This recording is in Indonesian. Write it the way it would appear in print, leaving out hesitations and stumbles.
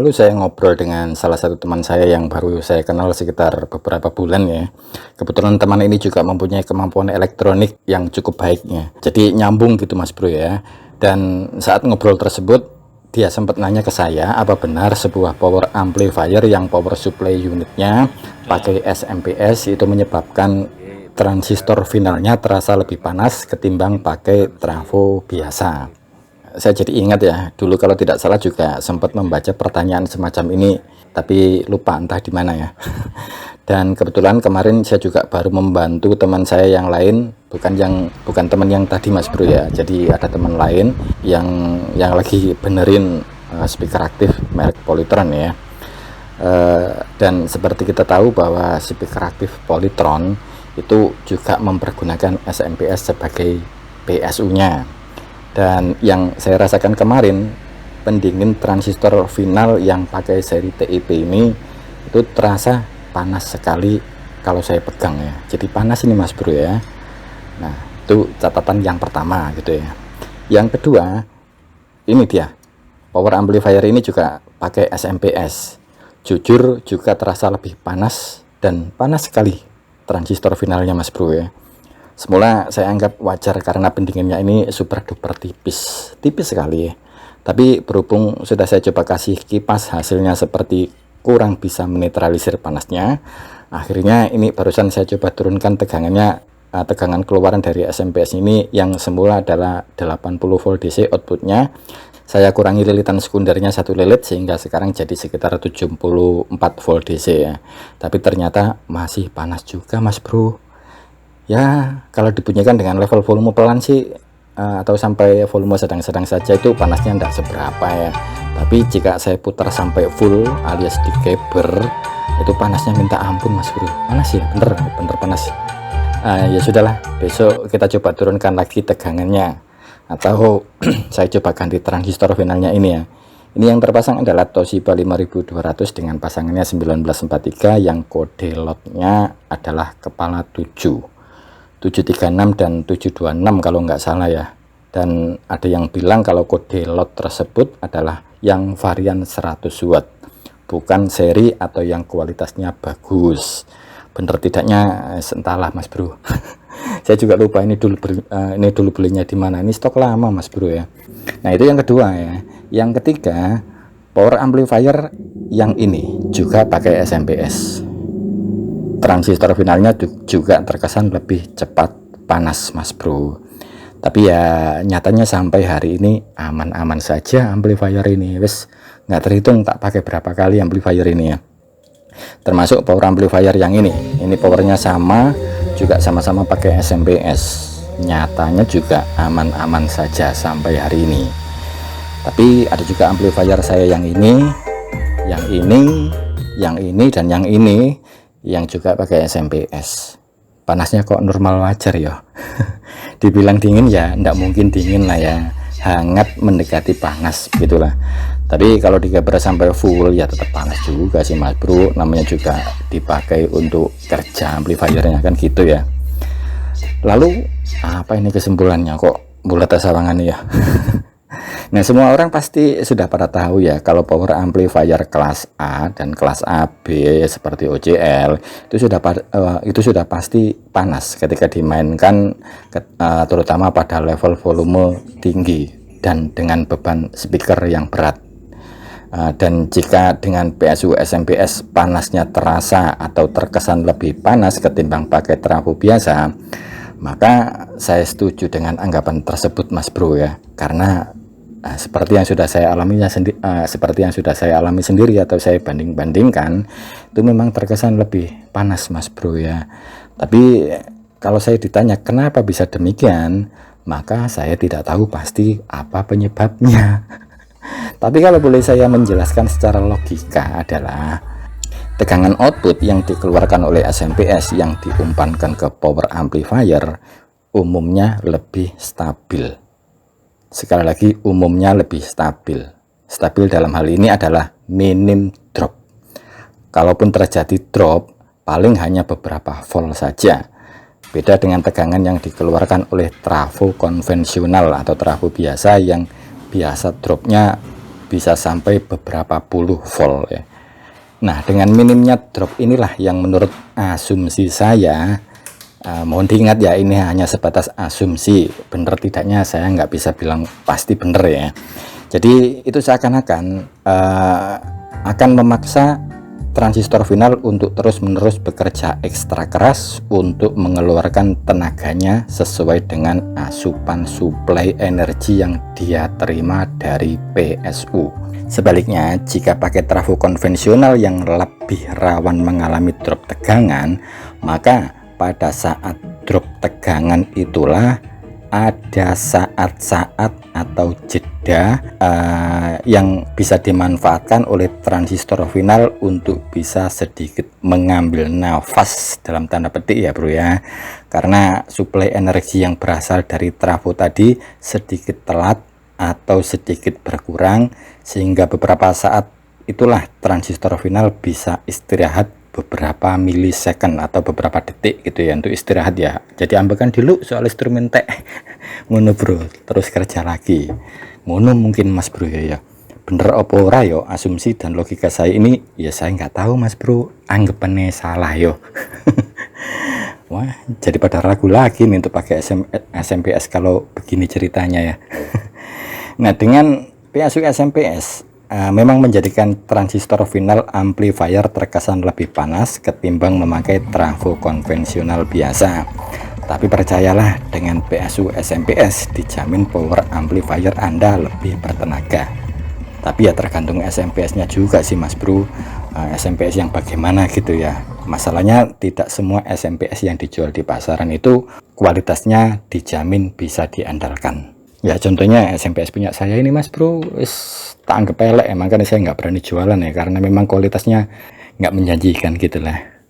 lalu saya ngobrol dengan salah satu teman saya yang baru saya kenal sekitar beberapa bulan ya. Kebetulan teman ini juga mempunyai kemampuan elektronik yang cukup baiknya. Jadi nyambung gitu Mas Bro ya. Dan saat ngobrol tersebut dia sempat nanya ke saya, apa benar sebuah power amplifier yang power supply unitnya pakai SMPS itu menyebabkan transistor finalnya terasa lebih panas ketimbang pakai trafo biasa. Saya jadi ingat ya, dulu kalau tidak salah juga sempat membaca pertanyaan semacam ini, tapi lupa entah di mana ya. Dan kebetulan kemarin saya juga baru membantu teman saya yang lain, bukan teman yang tadi Mas Bro ya. Jadi ada teman lain yang lagi benerin speaker aktif merek Polytron ya. Dan seperti kita tahu bahwa speaker aktif Polytron itu juga mempergunakan SMPS sebagai PSU-nya. Dan yang saya rasakan kemarin, pendingin transistor final yang pakai seri TIP ini itu terasa panas sekali kalau saya pegang ya. Jadi panas ini Mas Bro ya. Nah, itu catatan yang pertama gitu ya. Yang kedua, ini dia. Power amplifier ini juga pakai SMPS. Jujur juga terasa lebih panas dan panas sekali transistor finalnya Mas Bro ya. Semula saya anggap wajar karena pendinginnya ini super duper tipis sekali ya. Tapi berhubung sudah saya coba kasih kipas, hasilnya seperti kurang bisa menetralisir panasnya. Akhirnya ini barusan saya coba turunkan tegangannya, tegangan keluaran dari SMPS ini yang semula adalah 80 volt DC outputnya. Saya kurangi lilitan sekundernya 1 lilit sehingga sekarang jadi sekitar 74 volt DC ya. Tapi ternyata masih panas juga Mas Bro. Ya, kalau dibunyikan dengan level volume pelan sih atau sampai volume sedang-sedang saja itu panasnya tidak seberapa ya. Tapi jika saya putar sampai full alias di keber, itu panasnya minta ampun Mas Bro. Panas ya, bener panas. Ya sudahlah, besok kita coba turunkan lagi tegangannya. Atau saya coba ganti transistor finalnya ini ya. Ini yang terpasang adalah Toshiba 5200 dengan pasangannya 1943 yang kode lotnya adalah kepala 736 dan 726 kalau nggak salah ya. Dan ada yang bilang kalau kode lot tersebut adalah yang varian 100 watt, bukan seri atau yang kualitasnya bagus. Bener tidaknya entahlah Mas Bro. Saya juga lupa ini dulu belinya di mana. Ini stok lama Mas Bro ya. Nah, itu yang kedua ya. Yang ketiga, power amplifier yang ini juga pakai SMPS. Transistor finalnya juga terkesan lebih cepat panas Mas Bro. Tapi ya nyatanya sampai hari ini aman-aman saja amplifier ini. Wes nggak terhitung tak pakai berapa kali amplifier ini ya. Termasuk power amplifier yang ini powernya sama, juga sama-sama pakai SMPS. Nyatanya juga aman-aman saja sampai hari ini. Tapi ada juga amplifier saya yang ini dan yang ini yang juga pakai SMPS. Panasnya kok normal wajar ya. Dibilang dingin ya enggak mungkin dingin lah ya, hangat mendekati panas gitulah. Tapi kalau digeber sampai full ya tetap panas juga sih Mas Bro, namanya juga dipakai untuk kerja amplifiernya kan gitu ya. Lalu apa ini kesimpulannya, kok bulat sawangannya ya. Nah, semua orang pasti sudah pada tahu ya kalau power amplifier kelas A dan kelas AB seperti OCL itu sudah pasti panas ketika dimainkan, terutama pada level volume tinggi dan dengan beban speaker yang berat. Dan jika dengan PSU SMPS panasnya terasa atau terkesan lebih panas ketimbang pakai trafo biasa, maka saya setuju dengan anggapan tersebut Mas Bro ya, karena seperti yang sudah saya alami sendiri atau saya bandingkan, itu memang terkesan lebih panas Mas Bro ya. Tapi kalau saya ditanya kenapa bisa demikian, maka saya tidak tahu pasti apa penyebabnya. Tapi kalau boleh saya menjelaskan secara logika adalah tegangan output yang dikeluarkan oleh SMPS yang diumpankan ke power amplifier umumnya lebih stabil. Sekali lagi, umumnya lebih stabil. Stabil dalam hal ini adalah minim drop. Kalaupun terjadi drop, paling hanya beberapa volt saja. Beda dengan tegangan yang dikeluarkan oleh trafo konvensional atau trafo biasa yang biasa dropnya bisa sampai beberapa puluh volt ya. Nah, dengan minimnya drop inilah yang menurut asumsi saya, mohon diingat ya, ini hanya sebatas asumsi, bener tidaknya saya nggak bisa bilang pasti bener ya. Jadi itu seakan-akan akan memaksa transistor final untuk terus-menerus bekerja ekstra keras untuk mengeluarkan tenaganya sesuai dengan asupan suplai energi yang dia terima dari PSU. Sebaliknya, jika pakai trafo konvensional yang lebih rawan mengalami drop tegangan, maka pada saat drop tegangan itulah ada saat-saat atau jeda yang bisa dimanfaatkan oleh transistor final untuk bisa sedikit mengambil nafas dalam tanda petik ya bro ya, karena suplai energi yang berasal dari trafo tadi sedikit telat atau sedikit berkurang, sehingga beberapa saat itulah transistor final bisa istirahat beberapa milisecond atau beberapa detik gitu ya, untuk istirahat ya. Jadi ambekan dulu soal instrumen teh ngono bro, terus kerja lagi ngono mungkin mas bro ya. Bener apa ora yo asumsi dan logika saya ini ya, saya nggak tahu mas bro, anggapannya salah yo. Wah, jadi pada ragu lagi nih untuk pakai SMPS kalau begini ceritanya ya. Nah, dengan PSU SMPS memang menjadikan transistor final amplifier terkesan lebih panas ketimbang memakai trafo konvensional biasa. Tapi percayalah, dengan PSU SMPS dijamin power amplifier Anda lebih bertenaga. Tapi ya tergantung SMPS-nya juga sih mas bro, SMPS yang bagaimana gitu ya. Masalahnya tidak semua SMPS yang dijual di pasaran itu kualitasnya dijamin bisa diandalkan. Ya contohnya SMPS punya saya ini mas bro, tak anggap pelek, emang kan saya nggak berani jualan ya, karena memang kualitasnya nggak menjanjikan gitu lah.